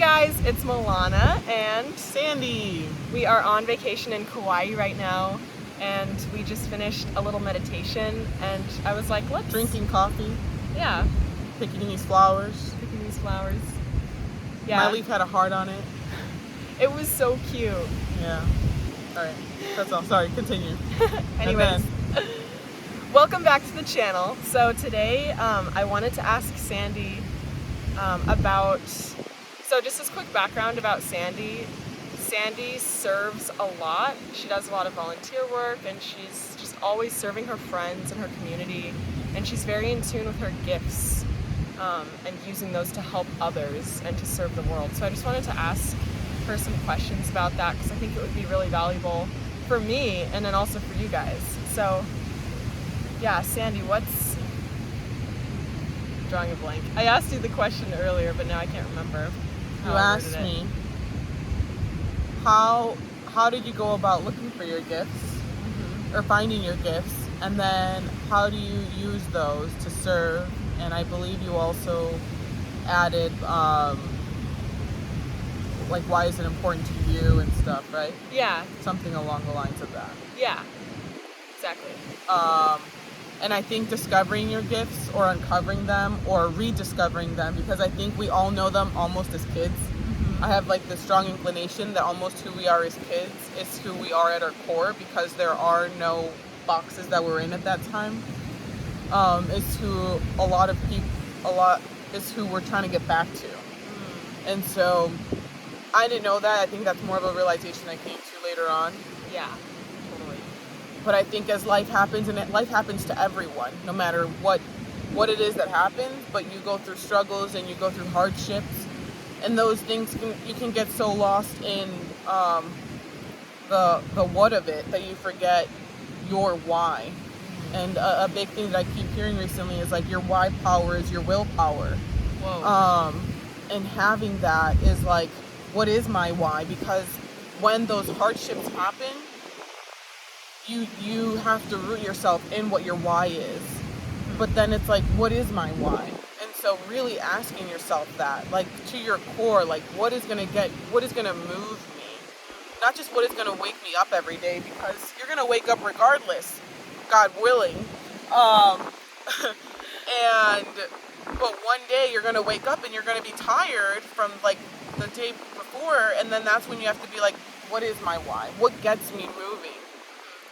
guys, it's Milana and Sandy. We are on vacation in Kauai right now, and we just finished a little meditation, and I was like, let's... Drinking coffee. Yeah. Picking these flowers. Yeah. My leaf had a heart on it. It was so cute. Yeah. Alright, that's all. Sorry, continue. Anyways, welcome back to the channel. So today, I wanted to ask Sandy about... So just as quick background about Sandy. Sandy serves a lot. She does a lot of volunteer work, and she's just always serving her friends and her community. And she's very in tune with her gifts and using those to help others and to serve the world. So I just wanted to ask her some questions about that, because I think it would be really valuable for me and then also for you guys. So yeah, Sandy, what's... Drawing a blank. I asked you the question earlier, but now I can't remember. You asked me, how did you go about looking for your gifts or finding your gifts, and then how do you use those to serve? And I believe you also added like, why is it important to you and stuff, right? Yeah. Something along the lines of that. Yeah, exactly. And I think discovering your gifts or uncovering them or rediscovering them, because I think we all know them almost as kids. I have like the strong inclination that almost who we are as kids is who we are at our core, because there are no boxes that we're in at that time. It's who is who we're trying to get back to. And so I didn't know that. I think that's more of a realization I came to later on. Yeah, totally. But I think as life happens, and life happens to everyone, no matter what it is that happens, but you go through struggles and you go through hardships, and those things you can get so lost in the what of it that you forget your why. And a big thing that I keep hearing recently is like, your why power is your willpower. Whoa. And having that is like, what is my why? Because when those hardships happen, you have to root yourself in what your why is. But then it's like, what is my why? And so really asking yourself that, like, to your core, like, what is going to move me? Not just what is going to wake me up every day, because you're going to wake up regardless, God willing. But one day you're going to wake up and you're going to be tired from like the day before. And then that's when you have to be like, what is my why? What gets me moving?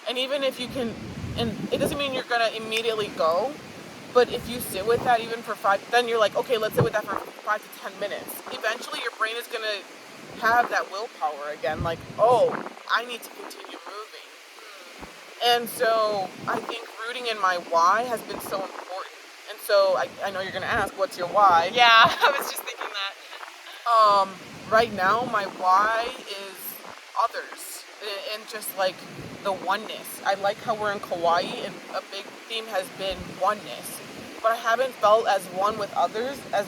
And even if you can, and it doesn't mean you're going to immediately go, but if you sit with that even for 5, then you're like, okay, let's sit with that for 5 to 10 minutes. Eventually your brain is going to have that willpower again, like, oh, I need to continue moving. And so I think rooting in my why has been so important. And so I know you're going to ask, what's your why? Yeah, I was just thinking that. Right now, my why is others, and just like the oneness. I like how we're in Kauai, and a big theme has been oneness. But I haven't felt as one with others as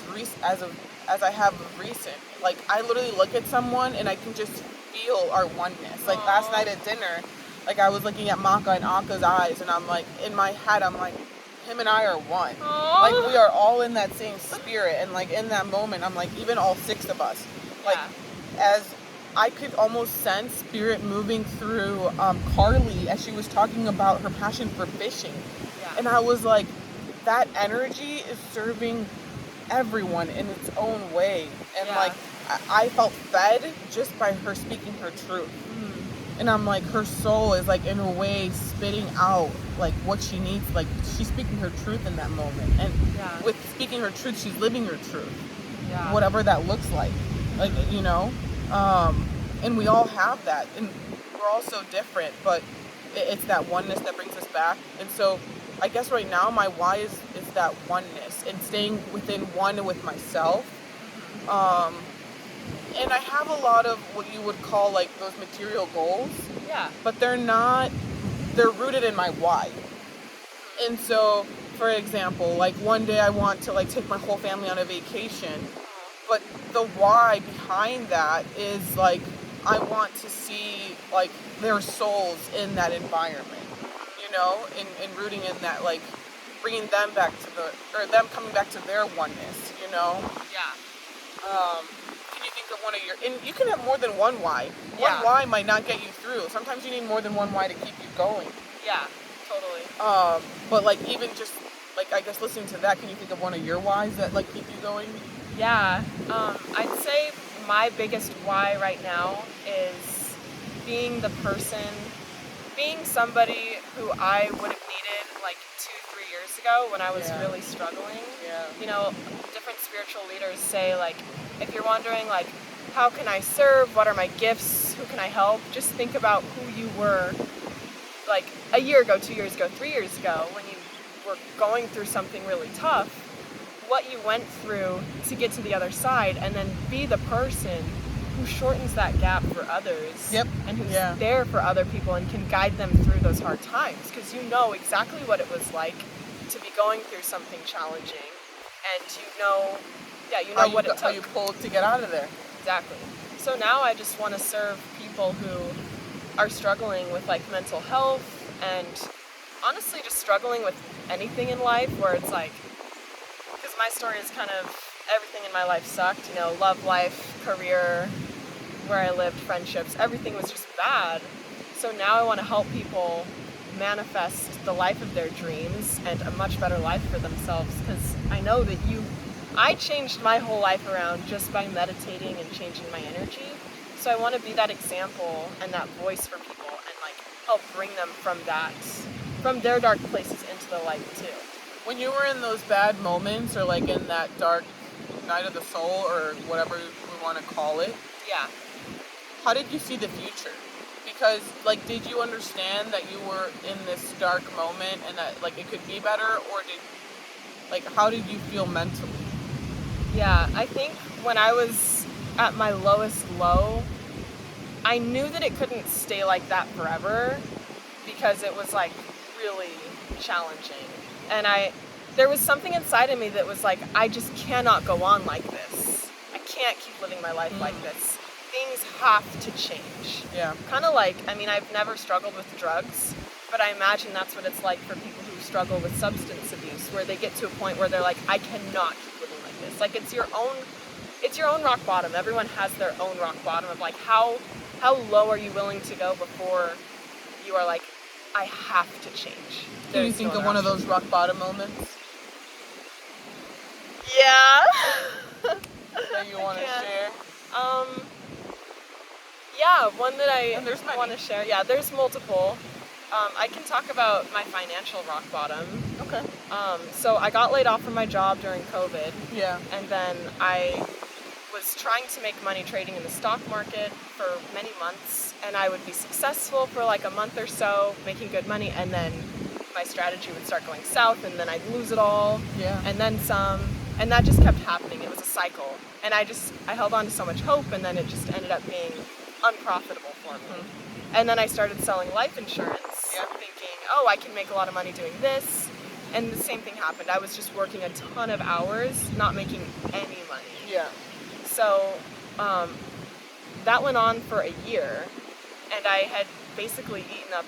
I have of recent. Like, I literally look at someone and I can just feel our oneness. Like, last night at dinner, like, I was looking at Maka and Aka's eyes, and I'm like, in my head, I'm like, him and I are one. Aww. Like, we are all in that same spirit. And like, in that moment, I'm like, even all 6 of us, like, as I could almost sense spirit moving through Carly as she was talking about her passion for fishing. Yeah. And I was like, that energy is serving everyone in its own way. And like, I felt fed just by her speaking her truth. And I'm like, her soul is like, in a way, spitting out like what she needs. Like, she's speaking her truth in that moment. And with speaking her truth, she's living her truth. Yeah. Whatever that looks like. Like, you know? And we all have that. And we're all so different, but it's that oneness that brings us back. And so I guess right now my why is that oneness and staying within one with myself. And I have a lot of what you would call like those material goals. Yeah. But they're rooted in my why. And so, for example, like one day I want to like take my whole family on a vacation. But the why behind that is like, I want to see like their souls in that environment, you know, and rooting in that, like bringing them back to them coming back to their oneness, you know? Yeah. Can you think of one of your, and you can have more than one why. One Yeah. why might not get you through. Sometimes you need more than one why to keep you going. Yeah, totally. But like even just like I guess listening to that, can you think of one of your whys that like keep you going? Yeah, I'd say my biggest why right now is being the person, being somebody who I would have needed like 2-3 years ago when I was Yeah. really struggling. Yeah. You know, different spiritual leaders say, like, if you're wondering, like, how can I serve? What are my gifts? Who can I help? Just think about who you were, like, a year ago, 2 years ago, 3 years ago, when you were going through something really tough, what you went through to get to the other side, and then be the person who shortens that gap for others. Yep. And who's Yeah. there for other people and can guide them through those hard times, because you know exactly what it was like to be going through something challenging, and you know what it took. How you pulled to get out of there. Exactly. So now I just want to serve people who are struggling with like mental health, and honestly just struggling with anything in life, where it's like, because my story is kind of, everything in my life sucked, you know, love life, career, where I lived, friendships, everything was just bad. So now I want to help people manifest the life of their dreams and a much better life for themselves, because I know that I changed my whole life around just by meditating and changing my energy. So I want to be that example and that voice for people, and like help bring them from their dark places into the light too. When you were in those bad moments, or like in that dark night of the soul, or whatever we want to call it, Yeah. how did you see the future? Because like, did you understand that you were in this dark moment and that like it could be better, or how did you feel mentally? Yeah, I think when I was at my lowest low, I knew that it couldn't stay like that forever, because it was like really challenging. And there was something inside of me that was like, I just cannot go on like this. I can't keep living my life like this. Things have to change. Yeah. Kind of like, I mean, I've never struggled with drugs, but I imagine that's what it's like for people who struggle with substance abuse, where they get to a point where they're like, I cannot keep living like this. Like, it's your own rock bottom. Everyone has their own rock bottom of like, how low are you willing to go before you are like, I have to change. Can you think of one of those rock bottom moments Yeah. that you want to share? Yeah, one that And there's many. want to share. Yeah, there's multiple. I can talk about my financial rock bottom. Okay. So I got laid off from my job during COVID, Yeah. and then I was trying to make money trading in the stock market for many months, and I would be successful for like a month or so, making good money, and then my strategy would start going south, and then I'd lose it all, Yeah. and then some, and that just kept happening. It was a cycle, and I held on to so much hope, and then it just ended up being unprofitable for me. And then I started selling life insurance, thinking, oh, I can make a lot of money doing this, and the same thing happened. I was just working a ton of hours, not making any money. Yeah. So that went on for a year, and I had basically eaten up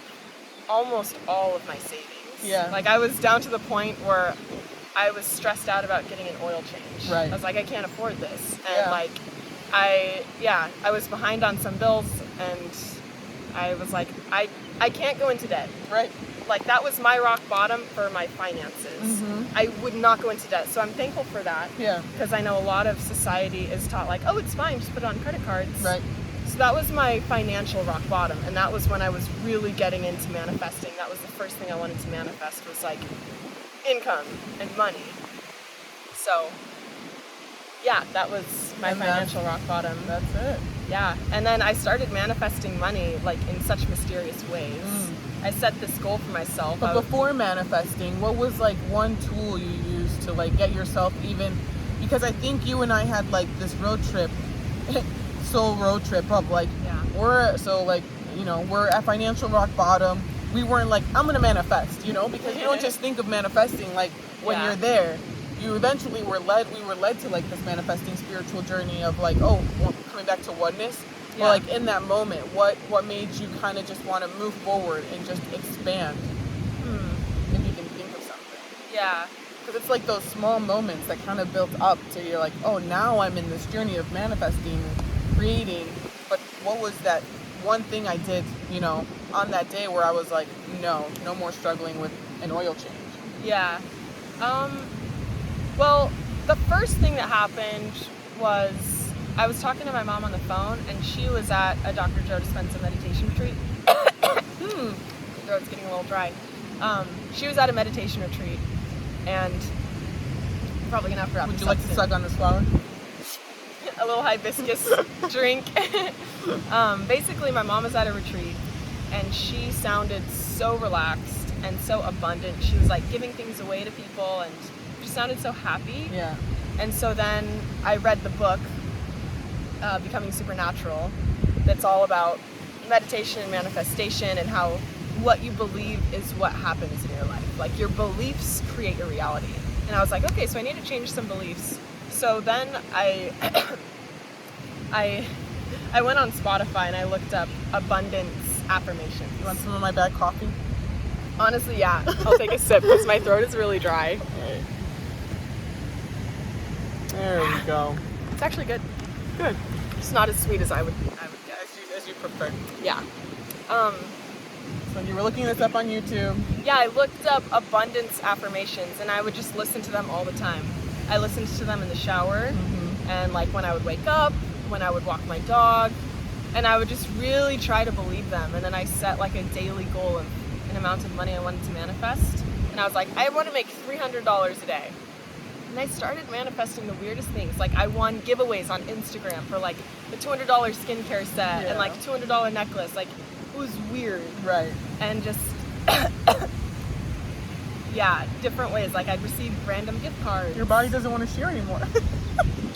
almost all of my savings. Yeah. Like, I was down to the point where I was stressed out about getting an oil change. Right. I was like, I can't afford this. And Yeah. like, I was behind on some bills, and I was like, I can't go into debt. Right. Like, that was my rock bottom for my finances. Mhm. I would not go into debt. So I'm thankful for that. Yeah. Because I know a lot of society is taught like, oh, it's fine, just put it on credit cards. Right. So that was my financial rock bottom. And that was when I was really getting into manifesting. That was the first thing I wanted to manifest, was like income and money. So yeah, that was my And financial rock bottom. That's it. Yeah. And then I started manifesting money like in such mysterious ways. I set this goal for myself. But before manifesting, what was like one tool you used to like get yourself even? Because I think you and I had like this road trip, soul road trip of like, we're at financial rock bottom. We weren't like, I'm gonna manifest, because you don't just think of manifesting like when you're there. You eventually we were led to like this manifesting spiritual journey of like, coming back to oneness. Yeah. But like in that moment, what made you kind of just want to move forward and just expand? If you can think of something. Yeah. Because it's like those small moments that kind of built up to you're like, oh, now I'm in this journey of manifesting. creating, but what was that one thing I did, on that day where I was like, no more struggling with an oil change? Yeah. Well, the first thing that happened was I was talking to my mom on the phone, and she was at a Dr. Joe Dispenza meditation retreat. My throat's getting a little dry. She was at a meditation retreat, and I'm probably gonna have to wrap Would this you up like to soon. suck on this flower? A little hibiscus drink. Basically, my mom was at a retreat, and she sounded so relaxed and so abundant. She was like giving things away to people, and she sounded so happy. Yeah. And so then I read the book, Becoming Supernatural, that's all about meditation and manifestation, and how what you believe is what happens in your life. Like, your beliefs create your reality. And I was like, okay, so I need to change some beliefs. So then I went on Spotify and I looked up abundance affirmations. You want some of my bad coffee? Honestly, yeah. I'll take a sip because my throat is really dry. Right. There we go. It's actually good. Good. It's not as sweet as I would guess. As you prefer. Yeah. So you were looking this up on YouTube. Yeah, I looked up abundance affirmations, and I would just listen to them all the time. I listened to them in the shower, and like when I would wake up, when I would walk my dog, and I would just really try to believe them. And then I set like a daily goal of an amount of money I wanted to manifest, and I was like, I want to make $300 a day. And I started manifesting the weirdest things. Like, I won giveaways on Instagram for like the $200 skincare set and like $200 necklace. Like, it was weird. Right. And just yeah, different ways. Like, I'd receive random gift cards. Your body doesn't want to share anymore.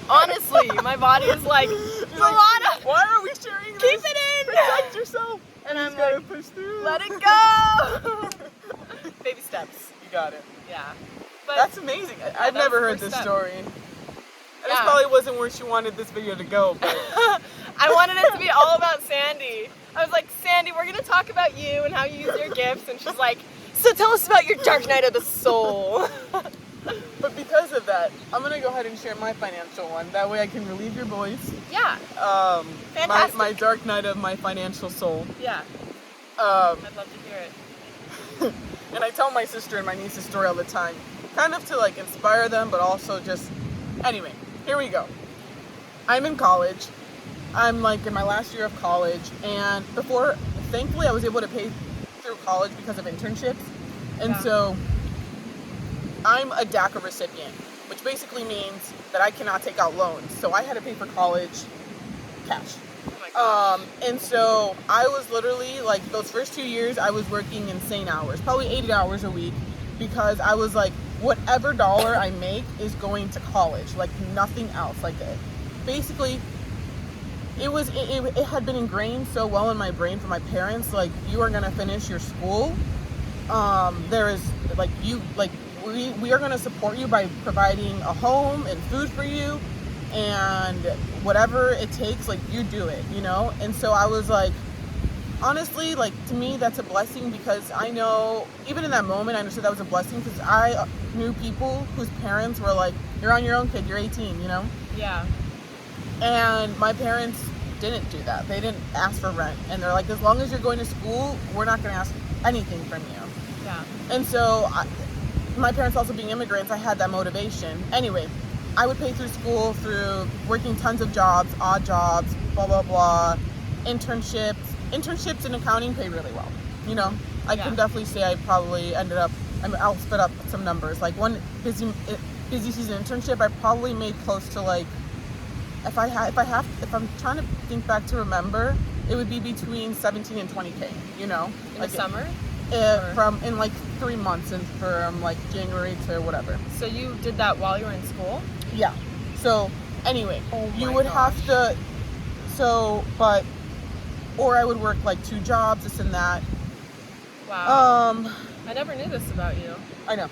Honestly, my body is like, there's a lot of, why are we sharing this? keep it in. Protect yourself. And I'm gotta like, push through. let it go. Baby steps. You got it. Yeah. But That's amazing. I've that never was the heard first this step. story. And this Yeah. probably wasn't where she wanted this video to go, but I wanted it to be all about Sandy. I was like, Sandy, we're gonna talk about you and how you use your gifts. And she's like, so tell us about your dark night of the soul. but because of that, I'm gonna go ahead and share my financial one. That way I can relieve your boys. Yeah. My Fantastic. dark night of my financial soul. Yeah. Um, I'd love to hear it. and I tell my sister and my niece this story all the time, kind of to like inspire them, but also just, anyway, here we go. I'm in college. I'm like in my last year of college, and thankfully I was able to pay through college because of internships. And so I'm a DACA recipient, which basically means that I cannot take out loans. So I had to pay for college cash. Oh my gosh. And so I was literally like, those first 2 years I was working insane hours, probably 80 hours a week, because I was like, whatever dollar I make is going to college, like nothing else. Like, basically it had been ingrained so well in my brain from my parents, like, you are going to finish your school. There is like, we are going to support you by providing a home and food for you, and whatever it takes, like, you do it, And so I was like, honestly, like, to me, that's a blessing, because I know, even in that moment, I understood that was a blessing, because I knew people whose parents were like, you're on your own, kid, you're 18, Yeah. And my parents didn't do that. They didn't ask for rent. And they're like, as long as you're going to school, we're not going to ask anything from you. Yeah. And so my parents also being immigrants, I had that motivation. Anyway, I would pay through school, through working tons of jobs, odd jobs, blah, blah, blah, internships. Internships in accounting pay really well. I can definitely say I probably ended up, I'll spit up some numbers. Like, one busy season internship, I probably made close to, like, if I'm trying to think back to remember, it would be between 17 and 20K, In like the summer? In like 3 months, and from like January to whatever. So you did that while you were in school? Yeah. So anyway, you my would gosh. have to, or I would work like 2 jobs, this and that. Wow. I never knew this about you. I know.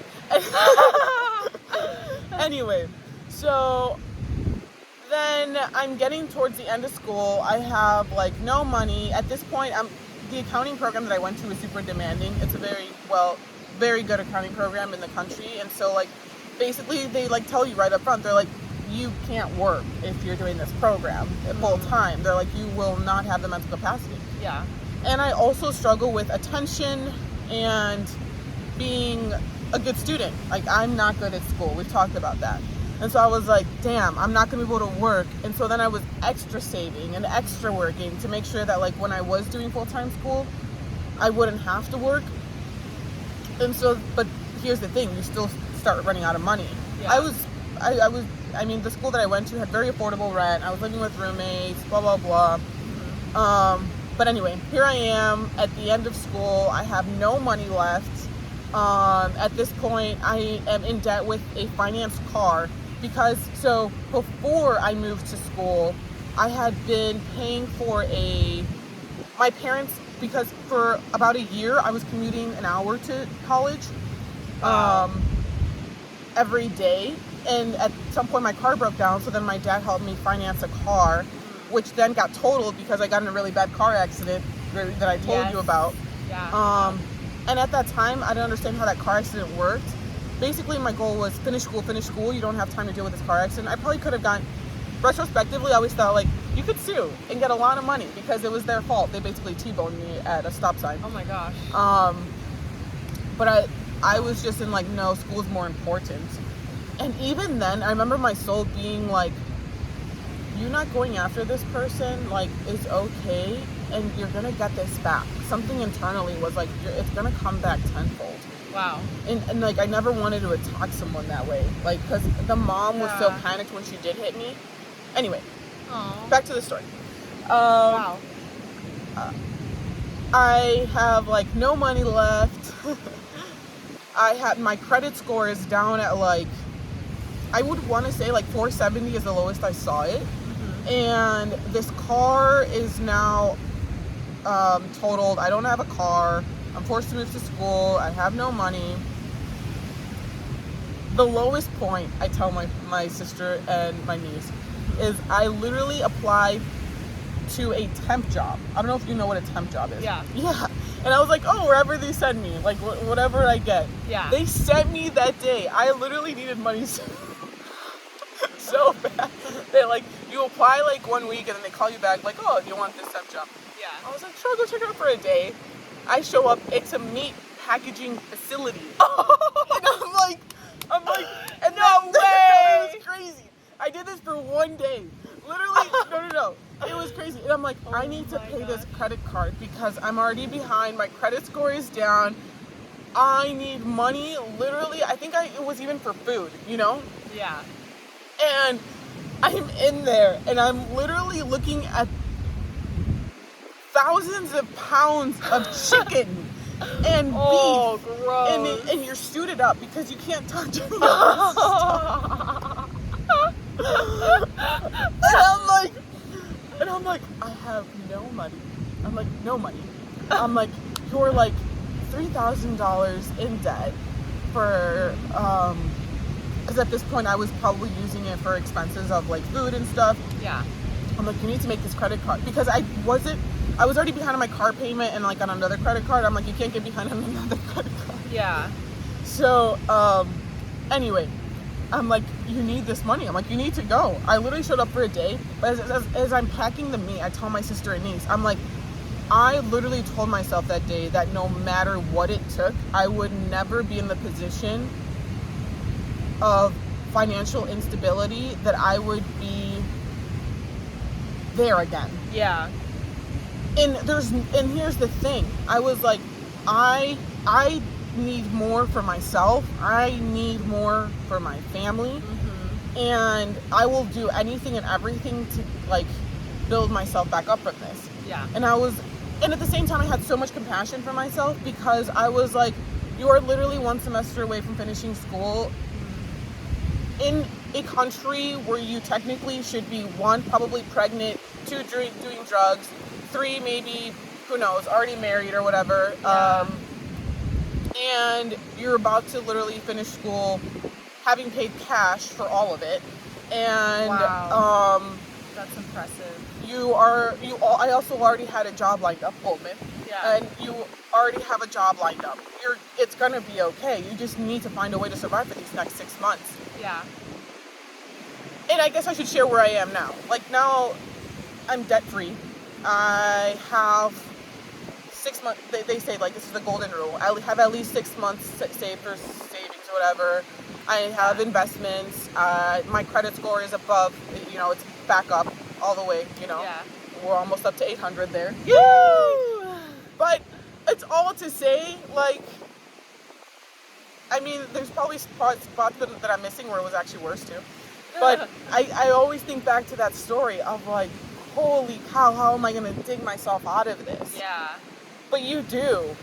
Anyway, so then I'm getting towards the end of school. I have like no money. At this point, the accounting program that I went to is super demanding. It's a very good accounting program in the country. And so, like, basically they like tell you right up front, they're like, you can't work if you're doing this program full time. They're like, you will not have the mental capacity. Yeah. And I also struggle with attention and being a good student. Like, I'm not good at school. We've talked about that. And so I was like, damn, I'm not going to be able to work. And so then I was extra saving and extra working to make sure that, like, when I was doing full-time school, I wouldn't have to work. And so, but here's the thing, you still start running out of money. Yeah. I mean, the school that I went to had very affordable rent. I was living with roommates, blah, blah, blah. But anyway, here I am at the end of school. I have no money left. At this point, I am in debt with a financed car because, so before I moved to school, I had been paying for my parents, because for about a year I was commuting an hour to college every day. And at some point my car broke down, so then my dad helped me finance a car, which then got totaled because I got in a really bad car accident that I told you about. Yeah. And at that time, I didn't understand how that car accident worked. Basically, my goal was finish school. You don't have time to deal with this car accident. I probably could have gotten, retrospectively, I always thought, like, you could sue and get a lot of money because it was their fault. They basically T-boned me at a stop sign. Oh my gosh. But I was just in, like, no, school's more important. And even then, I remember my soul being like, you not going after this person, like, is okay, and you're gonna get this back. Something internally was like, it's gonna come back tenfold. Wow. And like, I never wanted to attack someone that way, like, because the mom was so panicked when she did hit me. Anyway, back to the story. Wow. I have, like, no money left. My credit score is down at, like, I would want to say like 470 is the lowest I saw it. And this car is now totaled. I don't have a car. I'm forced to move to school. I have no money. The lowest point, I tell my sister and my niece, is I literally applied to a temp job. I don't know if you know what a temp job is. Yeah. Yeah. And I was like, oh, wherever they send me, like, whatever I get. Yeah. They sent me that day. I literally needed money so bad. They, like, you apply, like, 1 week, and then they call you back, like, oh, do you want this temp job? Yeah. I was like, sure, go check it out for a day. I show up, it's a meat packaging facility. And I'm like, and No way! It was crazy. I did this for 1 day. Literally, no. It was crazy. And I'm like, I need to pay this credit card because I'm already behind. My credit score is down. I need money. Literally, I think it was even for food, you know? Yeah. And I'm in there, and I'm literally looking at thousands of pounds of chicken and beef. Oh, gross. And you're suited up because you can't touch any of this stuff. And I'm like, I have no money. I'm like, no money. I'm like, you're like $3,000 in debt for, because at this point I was probably using it for expenses of, like, food and stuff. Yeah. I'm like, you need to make this credit card, because I was already behind on my car payment and, like, on another credit card. I'm like, you can't get behind on another credit card. Yeah. So, anyway, I'm like, you need this money. I'm like, you need to go. I literally showed up for a day, but as I'm packing the meat, I tell my sister and niece, I'm like, I literally told myself that day that no matter what it took, I would never be in the position of financial instability that I would be there again. Yeah. And here's the thing. I was like, I need more for myself. I need more for my family. And I will do anything and everything to, like, build myself back up from this. Yeah. And at the same time, I had so much compassion for myself because I was like, you are literally one semester away from finishing school in a country where you technically should be, 1, probably pregnant, 2, doing drugs, 3, maybe, who knows, already married or whatever. Yeah. And you're about to literally finish school, having paid cash for all of it. And wow. That's impressive. I also already had a job lined up, Goldman. Yeah. And you already have a job lined up. It's gonna be okay. You just need to find a way to survive for these next 6 months. Yeah. and I guess I should share where I am now. Like now, I'm debt free. I have 6 months. They say like this is the golden rule. I have at least 6 months saved for savings or whatever. I have investments. My credit score is above. It's back up all the way. We're almost up to 800 there. Woo! But it's all to say, like, I mean, there's probably spots that I'm missing where it was actually worse too. But I always think back to that story of like, holy cow, how am I going to dig myself out of this? Yeah. But you do.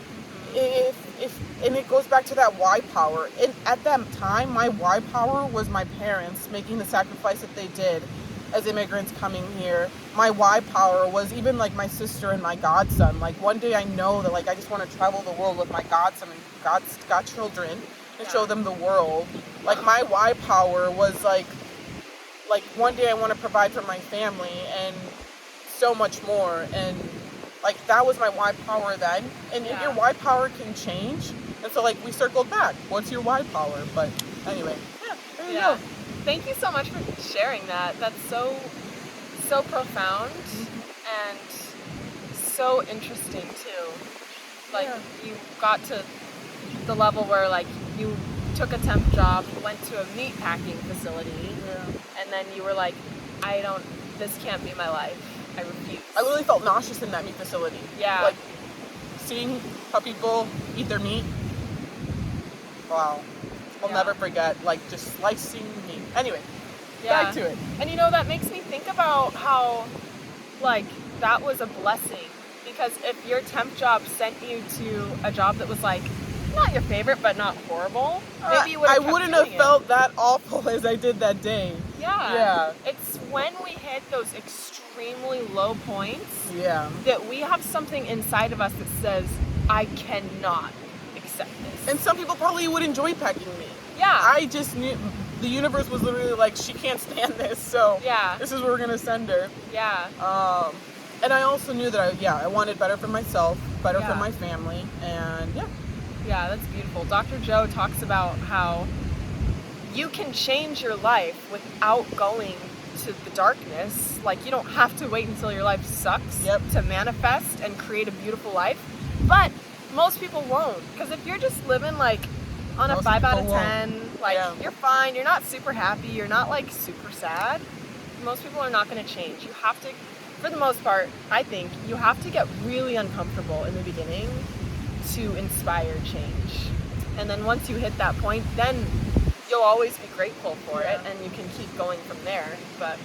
And it goes back to that why power. And at that time, my why power was my parents making the sacrifice that they did as immigrants coming here. My why power was even like my sister and my godson. Like one day I know that like I just want to travel the world with my godson and godchildren and show them the world. Like my why power was like one day I want to provide for my family and so much more. And like that was my why power then. And your why power can change. And so like we circled back. What's your why power? But anyway, there you go. Thank you so much for sharing that. That's so profound and so interesting too. Like you got to the level where like you took a temp job, went to a meat packing facility, and then you were like, this can't be my life. I refuse. I literally felt nauseous in that meat facility. Yeah. Like seeing how people eat their meat. Wow. I'll never forget, like, just slicing meat. Anyway, back to it. And that makes me think about how, like, that was a blessing. Because if your temp job sent you to a job that was, like, not your favorite, but not horrible, maybe you would have I wouldn't have felt that awful as I did that day. Yeah. It's when we hit those extremely low points that we have something inside of us that says, I cannot accept this. And some people probably would enjoy packing meat. Yeah. I just knew the universe was literally like, she can't stand this, so this is where we're gonna send her. Yeah. And I also knew that I wanted better for myself, better for my family, and Yeah, that's beautiful. Dr. Joe talks about how you can change your life without going to the darkness. Like, you don't have to wait until your life sucks to manifest and create a beautiful life. But most people won't. Because if you're just living, like, on a 5 out of 10, like, you're fine, you're not super happy, you're not, like, super sad, most people are not going to change. You have to, for the most part, I think, you have to get really uncomfortable in the beginning to inspire change. And then once you hit that point, then you'll always be grateful for it, and you can keep going from there. But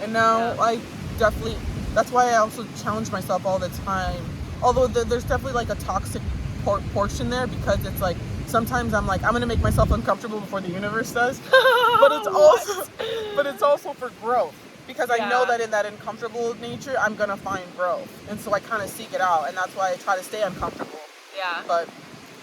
and now I definitely, that's why I also challenge myself all the time. Although there's definitely like a toxic portion there, because it's like sometimes I'm like, I'm gonna make myself uncomfortable before the universe does. But it's also for growth, because I know that in that uncomfortable nature I'm gonna find growth, and so I kind of seek it out, and that's why I try to stay uncomfortable. But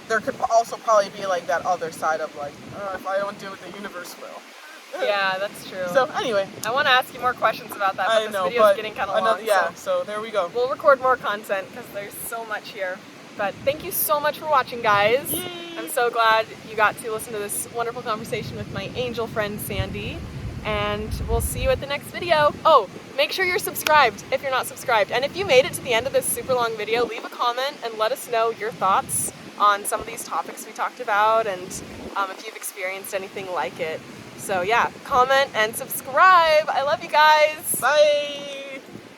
there could also probably be like that other side of like, if I don't do it, the universe will. Yeah, that's true. So anyway, I want to ask you more questions about that, but this video is getting kind of long. So there we go. We'll record more content because there's so much here. But thank you so much for watching, guys. Yay. I'm so glad you got to listen to this wonderful conversation with my angel friend, Sandy. And we'll see you at the next video. Oh, make sure you're subscribed if you're not subscribed. And if you made it to the end of this super long video, leave a comment and let us know your thoughts on some of these topics we talked about, and if you've experienced anything like it. So yeah, comment and subscribe. I love you guys. Bye.